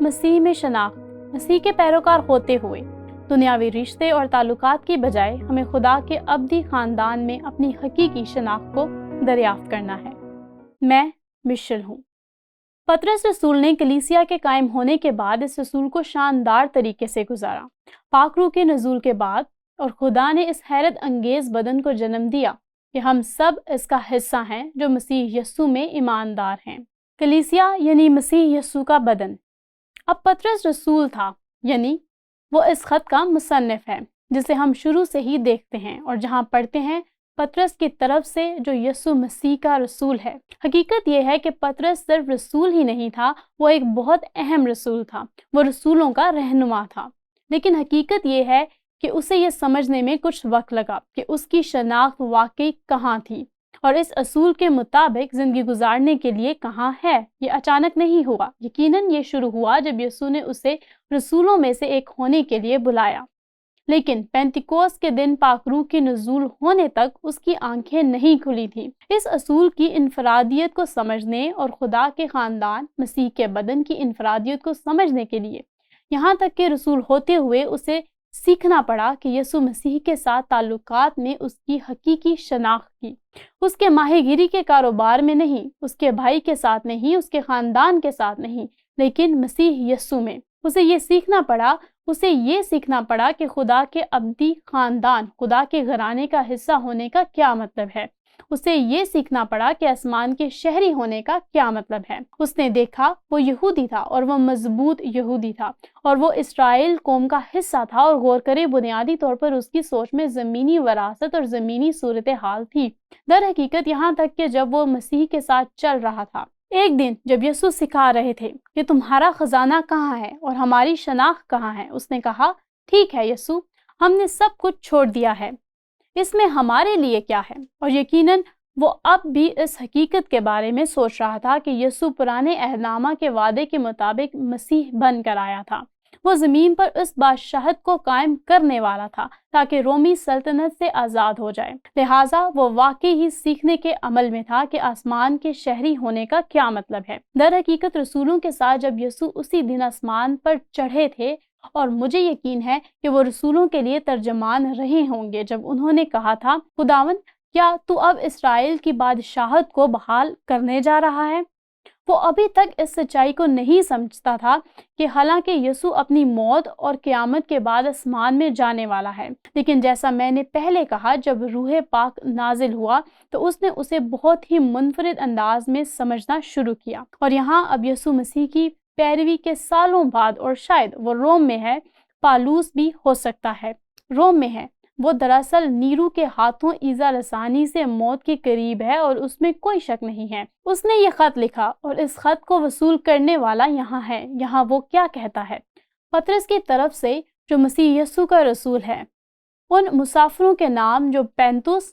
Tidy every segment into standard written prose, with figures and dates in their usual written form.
مسیح میں شناخت، مسیح کے پیروکار ہوتے ہوئے دنیاوی رشتے اور تعلقات کی بجائے ہمیں خدا کے ابدی خاندان میں اپنی حقیقی شناخت کو دریافت کرنا ہے۔ میں مشل ہوں۔ پطرس رسول نے کلیسیا کے قائم ہونے کے بعد اس رسول کو شاندار طریقے سے گزارا۔ پاک روح کے نزول کے بعد اور خدا نے اس حیرت انگیز بدن کو جنم دیا کہ ہم سب اس کا حصہ ہیں جو مسیح یسوع میں ایماندار ہیں۔ کلیسیا یعنی مسیح یسوع کا بدن۔ اب پطرس رسول تھا، یعنی وہ اس خط کا مصنف ہے جسے ہم شروع سے ہی دیکھتے ہیں اور جہاں پڑھتے ہیں پطرس کی طرف سے جو یسوع مسیح کا رسول ہے۔ حقیقت یہ ہے کہ پطرس صرف رسول ہی نہیں تھا، وہ ایک بہت اہم رسول تھا، وہ رسولوں کا رہنما تھا۔ لیکن حقیقت یہ ہے کہ اسے یہ سمجھنے میں کچھ وقت لگا کہ اس کی شناخت واقعی کہاں تھی اور اس اصول کے مطابق زندگی گزارنے کے لیے کہاں ہے۔ یہ اچانک نہیں ہوا، یقیناً یہ شروع ہوا جب یسوع نے اسے رسولوں میں سے ایک ہونے کے لیے بلایا۔ لیکن پینتیکوس کے دن پاک روح کے نزول ہونے تک اس کی آنکھیں نہیں کھلی تھیں۔ اس اصول کی انفرادیت کو سمجھنے اور خدا کے خاندان مسیح کے بدن کی انفرادیت کو سمجھنے کے لیے یہاں تک کہ رسول ہوتے ہوئے اسے سیکھنا پڑا کہ یسوع مسیح کے ساتھ تعلقات میں اس کی حقیقی شناخت کی، اس کے ماہی گیری کے کاروبار میں نہیں، اس کے بھائی کے ساتھ نہیں، اس کے خاندان کے ساتھ نہیں، لیکن مسیح یسوع میں۔ اسے یہ سیکھنا پڑا کہ خدا کے ابدی خاندان، خدا کے گھرانے کا حصہ ہونے کا کیا مطلب ہے۔ اسے یہ سیکھنا پڑا کہ آسمان کے شہری ہونے کا کیا مطلب ہے۔ اس نے دیکھا وہ یہودی تھا اور وہ مضبوط یہودی تھا اور وہ اسرائیل قوم کا حصہ تھا، اور غور کرے بنیادی طور پر اس کی سوچ میں زمینی وراثت اور زمینی صورتحال تھی۔ در حقیقت یہاں تک کہ جب وہ مسیح کے ساتھ چل رہا تھا، ایک دن جب یسوع سکھا رہے تھے کہ تمہارا خزانہ کہاں ہے اور ہماری شناخت کہاں ہے، اس نے کہا ٹھیک ہے یسوع، ہم نے سب کچھ چھوڑ دیا ہے، اس میں ہمارے لیے کیا ہے؟ اور یقیناً وہ اب بھی اس حقیقت کے بارے میں سوچ رہا تھا کہ یسوع پرانے عہد نامہ کے وعدے کے مطابق مسیح بن کر آیا تھا۔ وہ زمین پر اس بادشاہت کو قائم کرنے والا تھا تاکہ رومی سلطنت سے آزاد ہو جائے۔ لہٰذا وہ واقعی ہی سیکھنے کے عمل میں تھا کہ آسمان کے شہری ہونے کا کیا مطلب ہے۔ در حقیقت رسولوں کے ساتھ جب یسوع اسی دن آسمان پر چڑھے تھے، اور مجھے یقین ہے کہ وہ رسولوں کے لیے ترجمان رہے ہوں گے جب انہوں نے کہا تھا خداوند کیا تو اب اسرائیل کی بادشاہت کو بحال کرنے جا رہا ہے؟ وہ ابھی تک اس سچائی کو نہیں سمجھتا تھا کہ حالانکہ یسوع اپنی موت اور قیامت کے بعد آسمان میں جانے والا ہے، لیکن جیسا میں نے پہلے کہا جب روح پاک نازل ہوا تو اس نے اسے بہت ہی منفرد انداز میں سمجھنا شروع کیا۔ اور یہاں اب یسوع مسیح کی پیروی کے سالوں بعد، اور شاید وہ روم میں ہے، پالوس بھی ہو سکتا ہے روم میں ہے، وہ دراصل نیرو کے ہاتھوں ایذا رسانی سے موت کے قریب ہے اور اس میں کوئی شک نہیں ہے۔ اس نے یہ خط لکھا اور اس خط کو وصول کرنے والا یہاں ہے۔ یہاں وہ کیا کہتا ہے؟ پطرس کی طرف سے جو مسیح یسوع کا رسول ہے، ان مسافروں کے نام جو پینتوس،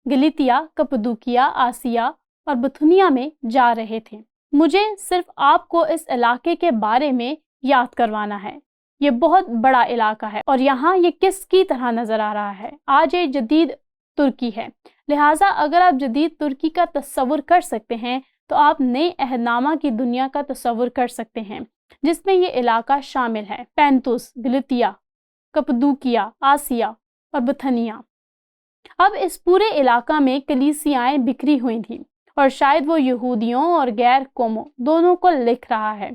گلیتیا، کپدوکیا، آسیا اور بتھنیا میں جا رہے تھے۔ مجھے صرف آپ کو اس علاقے کے بارے میں یاد کروانا ہے۔ یہ بہت بڑا علاقہ ہے اور یہاں یہ کس کی طرح نظر آ رہا ہے؟ آج یہ جدید ترکی ہے، لہٰذا اگر آپ جدید ترکی کا تصور کر سکتے ہیں تو آپ نئے عہد نامہ کی دنیا کا تصور کر سکتے ہیں جس میں یہ علاقہ شامل ہے، پینتوس، گلتیا، کپدوکیا، آسیا اور بتھنیا۔ اب اس پورے علاقہ میں کلیسیائیں بکھری ہوئی تھیں، اور شاید وہ یہودیوں اور غیر قوموں دونوں کو لکھ رہا ہے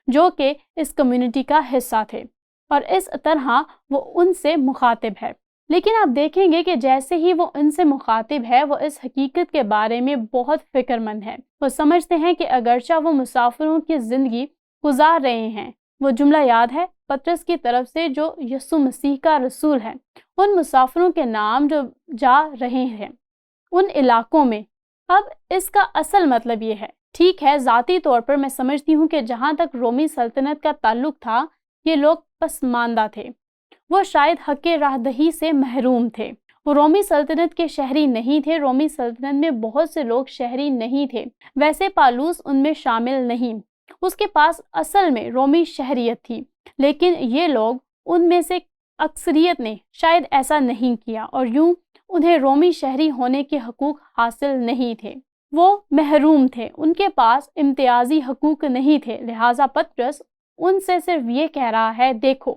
جو کہ اس کمیونٹی کا حصہ تھے، اور اس طرح وہ ان سے مخاطب ہے۔ لیکن آپ دیکھیں گے کہ جیسے ہی وہ ان سے مخاطب ہے، وہ اس حقیقت کے بارے میں بہت فکر مند ہے۔ وہ سمجھتے ہیں کہ اگرچہ وہ مسافروں کی زندگی گزار رہے ہیں، وہ جملہ یاد ہے پطرس کی طرف سے جو یسوع مسیح کا رسول ہے، ان مسافروں کے نام جو جا رہے ہیں ان علاقوں میں۔ اب اس کا اصل مطلب یہ ہے، ٹھیک ہے ذاتی طور پر میں سمجھتی ہوں کہ جہاں تک رومی سلطنت کا تعلق تھا، یہ لوگ پسماندہ تھے، وہ شاید حق راہ دہی سے محروم تھے، وہ رومی سلطنت کے شہری نہیں تھے۔ رومی سلطنت میں بہت سے لوگ شہری نہیں تھے، ویسے پالوس ان میں شامل نہیں، اس کے پاس اصل میں رومی شہریت تھی، لیکن یہ لوگ ان میں سے اکثریت نے شاید ایسا نہیں کیا، اور یوں انہیں رومی شہری ہونے کے حقوق حاصل نہیں تھے، وہ محروم تھے، ان کے پاس امتیازی حقوق نہیں تھے۔ لہٰذا پطرس ان سے صرف یہ کہہ رہا ہے، دیکھو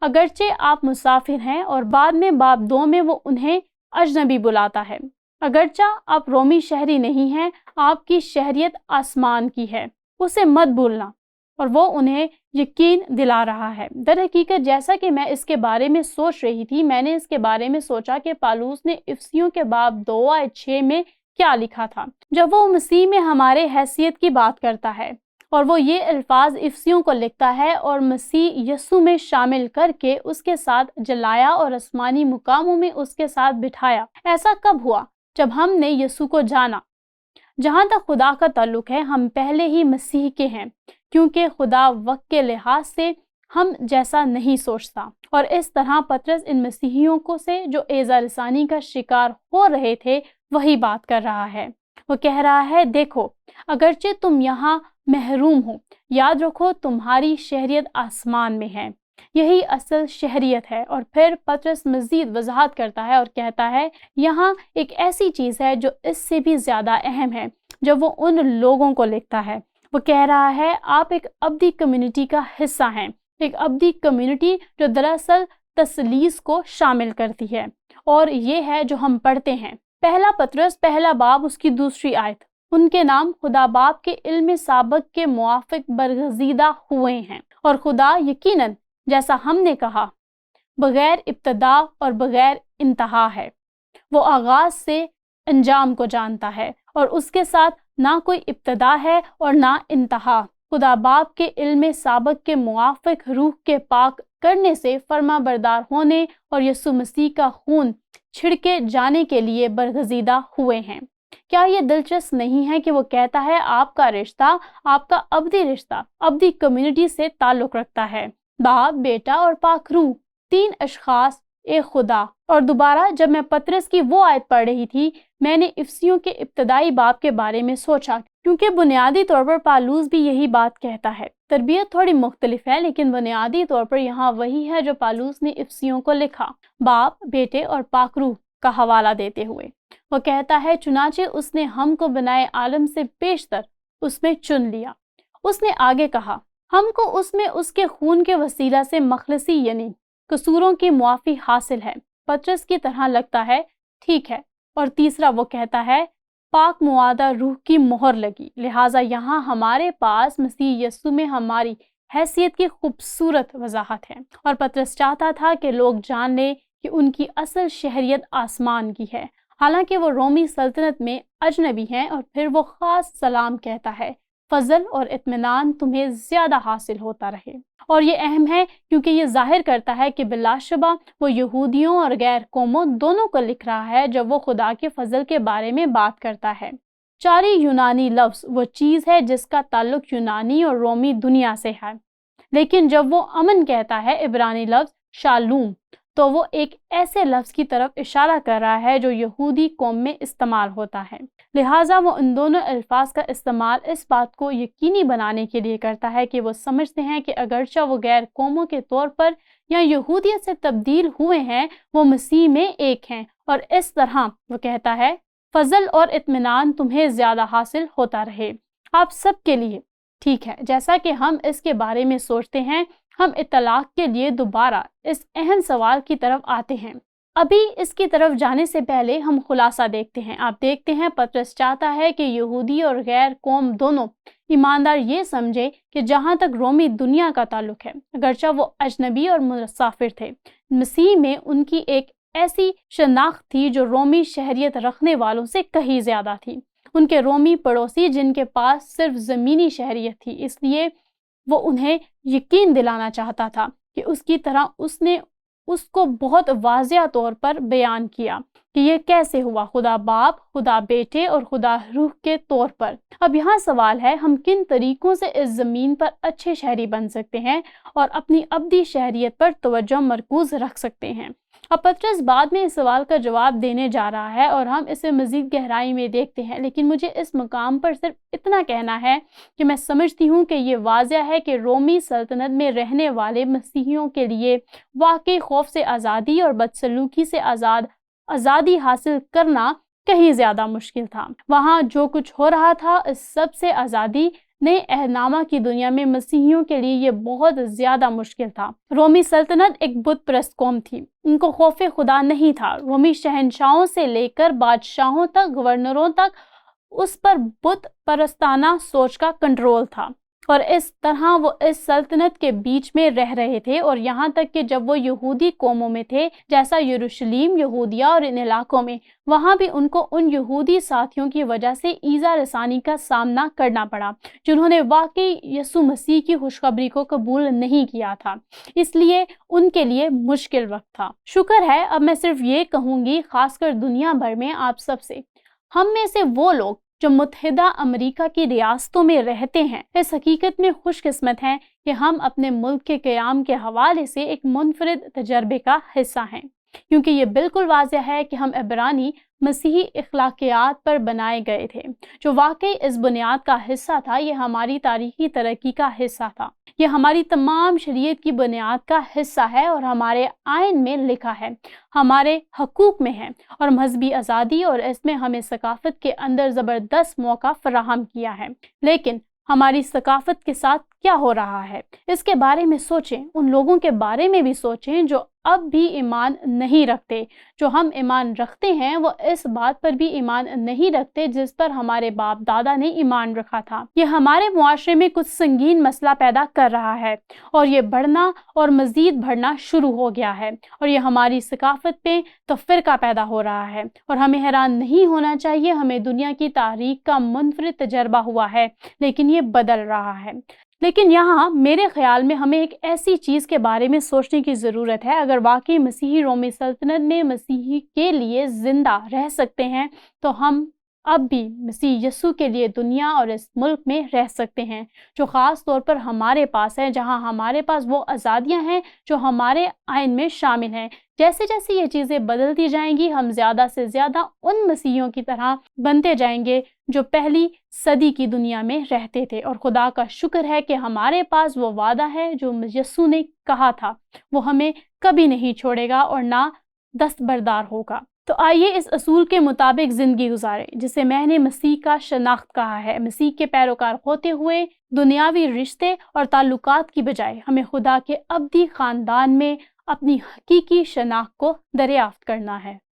اگرچہ آپ مسافر ہیں، اور بعد میں باب 2 میں وہ انہیں اجنبی بلاتا ہے، اگرچہ آپ رومی شہری نہیں ہیں، آپ کی شہریت آسمان کی ہے، اسے مت بھولنا، اور وہ انہیں یقین دلا رہا ہے۔ در حقیقت جیسا کہ میں اس کے بارے میں سوچ رہی تھی، میں نے اس کے بارے میں سوچا کہ پالوس نے افسیوں کے باب 2 آیت 6 میں کیا لکھا تھا، جب وہ مسیح میں ہمارے حیثیت کی بات کرتا ہے، اور وہ یہ الفاظ افسیوں کو لکھتا ہے، اور مسیح یسوع میں شامل کر کے اس کے ساتھ جلایا اور آسمانی مقاموں میں اس کے ساتھ بٹھایا۔ ایسا کب ہوا؟ جب ہم نے یسوع کو جانا۔ جہاں تک خدا کا تعلق ہے، ہم پہلے ہی مسیح کے ہیں، کیونکہ خدا وقت کے لحاظ سے ہم جیسا نہیں سوچتا، اور اس طرح پطرس ان مسیحیوں کو سے جو ایذا رسانی کا شکار ہو رہے تھے وہی بات کر رہا ہے۔ وہ کہہ رہا ہے، دیکھو اگرچہ تم یہاں محروم ہو، یاد رکھو تمہاری شہریت آسمان میں ہے، یہی اصل شہریت ہے۔ اور پھر پطرس مزید وضاحت کرتا ہے اور کہتا ہے، یہاں ایک ایسی چیز ہے جو اس سے بھی زیادہ اہم ہے، جب وہ ان لوگوں کو لکھتا ہے۔ وہ کہہ رہا ہے، آپ ایک ابدی کمیونٹی کا حصہ ہیں، ایک ابدی کمیونٹی جو دراصل تثلیث کو شامل کرتی ہے، اور یہ ہے جو ہم پڑھتے ہیں۔ پہلا پطرس پہلا باب اس کی 2 آیت، ان کے نام خدا باپ کے علم سابق کے موافق برگزیدہ ہوئے ہیں، اور خدا یقیناً جیسا ہم نے کہا بغیر ابتدا اور بغیر انتہا ہے، وہ آغاز سے انجام کو جانتا ہے، اور اس کے ساتھ نہ کوئی ابتدا ہے اور نہ انتہا۔ خدا باپ کے علم سابق کے موافق روح کے پاک کرنے سے فرما بردار ہونے اور یسوع مسیح کا خون چھڑکے جانے کے لیے برگزیدہ ہوئے ہیں۔ کیا یہ دلچسپ نہیں ہے کہ وہ کہتا ہے آپ کا رشتہ، آپ کا ابدی کمیونٹی سے تعلق رکھتا ہے، باپ، بیٹا اور پاک روح، 3 اشخاص ایک خدا۔ اور دوبارہ جب میں پطرس کی وہ آیت پڑھ رہی تھی، میں نے افسیوں کے ابتدائی باب کے بارے میں سوچا، کیونکہ بنیادی طور پر پالوس بھی یہی بات کہتا ہے۔ تربیت تھوڑی مختلف ہے، لیکن بنیادی طور پر یہاں وہی ہے جو پالوس نے افسیوں کو لکھا، باپ، بیٹے اور پاک روح کا حوالہ دیتے ہوئے۔ وہ کہتا ہے، چنانچہ اس نے ہم کو بنائے عالم سے پیشتر اس میں چن لیا۔ اس نے آگے کہا، ہم کو اس میں اس کے خون کے وسیلہ سے مخلصی یعنی قصوروں کی معافی حاصل ہے۔ پطرس کی طرح لگتا ہے، ٹھیک ہے۔ اور تیسرا وہ کہتا ہے، پاک معاہدہ روح کی مہر لگی، لہٰذا یہاں ہمارے پاس مسیح یسوع میں ہماری حیثیت کی خوبصورت وضاحت ہے۔ اور پطرس چاہتا تھا کہ لوگ جان لیں کہ ان کی اصل شہریت آسمان کی ہے، حالانکہ وہ رومی سلطنت میں اجنبی ہیں۔ اور پھر وہ خاص سلام کہتا ہے، فضل اور اطمینان تمہیں زیادہ حاصل ہوتا رہے۔ اور یہ اہم ہے کیونکہ یہ ظاہر کرتا ہے کہ بلا شبہ وہ یہودیوں اور غیر قوموں دونوں کو لکھ رہا ہے جب وہ خدا کے فضل کے بارے میں بات کرتا ہے۔ چاری یونانی لفظ وہ چیز ہے جس کا تعلق یونانی اور رومی دنیا سے ہے، لیکن جب وہ امن کہتا ہے عبرانی لفظ شالوم، تو وہ ایک ایسے لفظ کی طرف اشارہ کر رہا ہے جو یہودی قوم میں استعمال ہوتا ہے۔ لہٰذا وہ ان دونوں الفاظ کا استعمال اس بات کو یقینی بنانے کے لیے کرتا ہے کہ وہ سمجھتے ہیں کہ اگرچہ وہ غیر قوموں کے طور پر یا یہودیت سے تبدیل ہوئے ہیں، وہ مسیح میں ایک ہیں۔ اور اس طرح وہ کہتا ہے، فضل اور اطمینان تمہیں زیادہ حاصل ہوتا رہے آپ سب کے لیے۔ ٹھیک ہے، جیسا کہ ہم اس کے بارے میں سوچتے ہیں، ہم اطلاق کے لیے دوبارہ اس اہم سوال کی طرف آتے ہیں۔ ابھی اس کی طرف جانے سے پہلے ہم خلاصہ دیکھتے ہیں۔ آپ دیکھتے ہیں پطرس چاہتا ہے کہ یہودی اور غیر قوم دونوں ایماندار یہ سمجھے کہ جہاں تک رومی دنیا کا تعلق ہے، اگرچہ وہ اجنبی اور مسافر تھے، مسیح میں ان کی ایک ایسی شناخت تھی جو رومی شہریت رکھنے والوں سے کہیں زیادہ تھی۔ ان کے رومی پڑوسی جن کے پاس صرف زمینی شہریت تھی، اس لیے وہ انہیں یقین دلانا چاہتا تھا کہ اس کی طرح اس نے اس کو بہت واضح طور پر بیان کیا کہ یہ کیسے ہوا، خدا باپ، خدا بیٹے اور خدا روح کے طور پر۔ اب یہاں سوال ہے، ہم کن طریقوں سے اس زمین پر اچھے شہری بن سکتے ہیں اور اپنی ابدی شہریت پر توجہ مرکوز رکھ سکتے ہیں؟ اب پطرس بعد میں اس سوال کا جواب دینے جا رہا ہے اور ہم اسے مزید گہرائی میں دیکھتے ہیں، لیکن مجھے اس مقام پر صرف اتنا کہنا ہے کہ میں سمجھتی ہوں کہ یہ واضح ہے کہ رومی سلطنت میں رہنے والے مسیحیوں کے لیے واقعی خوف سے آزادی اور بدسلوکی سے آزادی حاصل کرنا کہیں زیادہ مشکل تھا۔ وہاں جو کچھ ہو رہا تھا اس سب سے آزادی نئے عہد نامہ کی دنیا میں مسیحیوں کے لیے یہ بہت زیادہ مشکل تھا۔ رومی سلطنت ایک بت پرست قوم تھی، ان کو خوف خدا نہیں تھا۔ رومی شہنشاہوں سے لے کر بادشاہوں تک، گورنروں تک اس پر بت پرستانہ سوچ کا کنٹرول تھا، اور اس طرح وہ اس سلطنت کے بیچ میں رہ رہے تھے، اور یہاں تک کہ جب وہ یہودی قوموں میں تھے جیسا یروشلیم، یہودیہ اور ان علاقوں میں، وہاں بھی ان کو ان یہودی ساتھیوں کی وجہ سے ایذا رسانی کا سامنا کرنا پڑا جنہوں نے واقعی یسوع مسیح کی خوشخبری کو قبول نہیں کیا تھا۔ اس لیے ان کے لیے مشکل وقت تھا۔ شکر ہے اب میں صرف یہ کہوں گی، خاص کر دنیا بھر میں آپ سب سے، ہم میں سے وہ لوگ جو متحدہ امریکہ کی ریاستوں میں رہتے ہیں اس حقیقت میں خوش قسمت ہیں کہ ہم اپنے ملک کے قیام کے حوالے سے ایک منفرد تجربے کا حصہ ہیں، کیونکہ یہ بالکل واضح ہے کہ ہم عبرانی مسیحی اخلاقیات پر بنائے گئے تھے، جو واقعی اس بنیاد کا حصہ تھا۔ یہ ہماری تاریخی ترقی کا حصہ تھا، یہ ہماری تمام شریعت کی بنیاد کا حصہ ہے، اور ہمارے آئین میں لکھا ہے، ہمارے حقوق میں ہے، اور مذہبی آزادی، اور اس میں ہمیں ثقافت کے اندر زبردست موقع فراہم کیا ہے۔ لیکن ہماری ثقافت کے ساتھ کیا ہو رہا ہے، اس کے بارے میں سوچیں، ان لوگوں کے بارے میں بھی سوچیں جو اب بھی ایمان نہیں رکھتے۔ جو ہم ایمان رکھتے ہیں وہ اس بات پر بھی ایمان نہیں رکھتے جس پر ہمارے باپ دادا نے ایمان رکھا تھا۔ یہ ہمارے معاشرے میں کچھ سنگین مسئلہ پیدا کر رہا ہے، اور یہ بڑھنا اور مزید بڑھنا شروع ہو گیا ہے، اور یہ ہماری ثقافت پہ تفرقہ پیدا ہو رہا ہے، اور ہمیں حیران نہیں ہونا چاہیے۔ ہمیں دنیا کی تاریخ کا منفرد تجربہ ہوا ہے، لیکن یہ بدل رہا ہے۔ لیکن یہاں میرے خیال میں ہمیں ایک ایسی چیز کے بارے میں سوچنے کی ضرورت ہے۔ اگر واقعی مسیحی رومی سلطنت میں مسیحی کے لیے زندہ رہ سکتے ہیں تو ہم اب بھی مسیح یسوع کے لیے دنیا اور اس ملک میں رہ سکتے ہیں جو خاص طور پر ہمارے پاس ہے، جہاں ہمارے پاس وہ آزادیاں ہیں جو ہمارے آئین میں شامل ہیں۔ جیسے جیسے یہ چیزیں بدلتی جائیں گی ہم زیادہ سے زیادہ ان مسیحیوں کی طرح بنتے جائیں گے جو پہلی صدی کی دنیا میں رہتے تھے، اور خدا کا شکر ہے کہ ہمارے پاس وہ وعدہ ہے جو یسوع نے کہا تھا، وہ ہمیں کبھی نہیں چھوڑے گا اور نہ دستبردار ہوگا۔ تو آئیے اس اصول کے مطابق زندگی گزاریں جسے میں نے مسیح کا شناخت کہا ہے۔ مسیح کے پیروکار ہوتے ہوئے دنیاوی رشتے اور تعلقات کی بجائے ہمیں خدا کے ابدی خاندان میں اپنی حقیقی شناخت کو دریافت کرنا ہے۔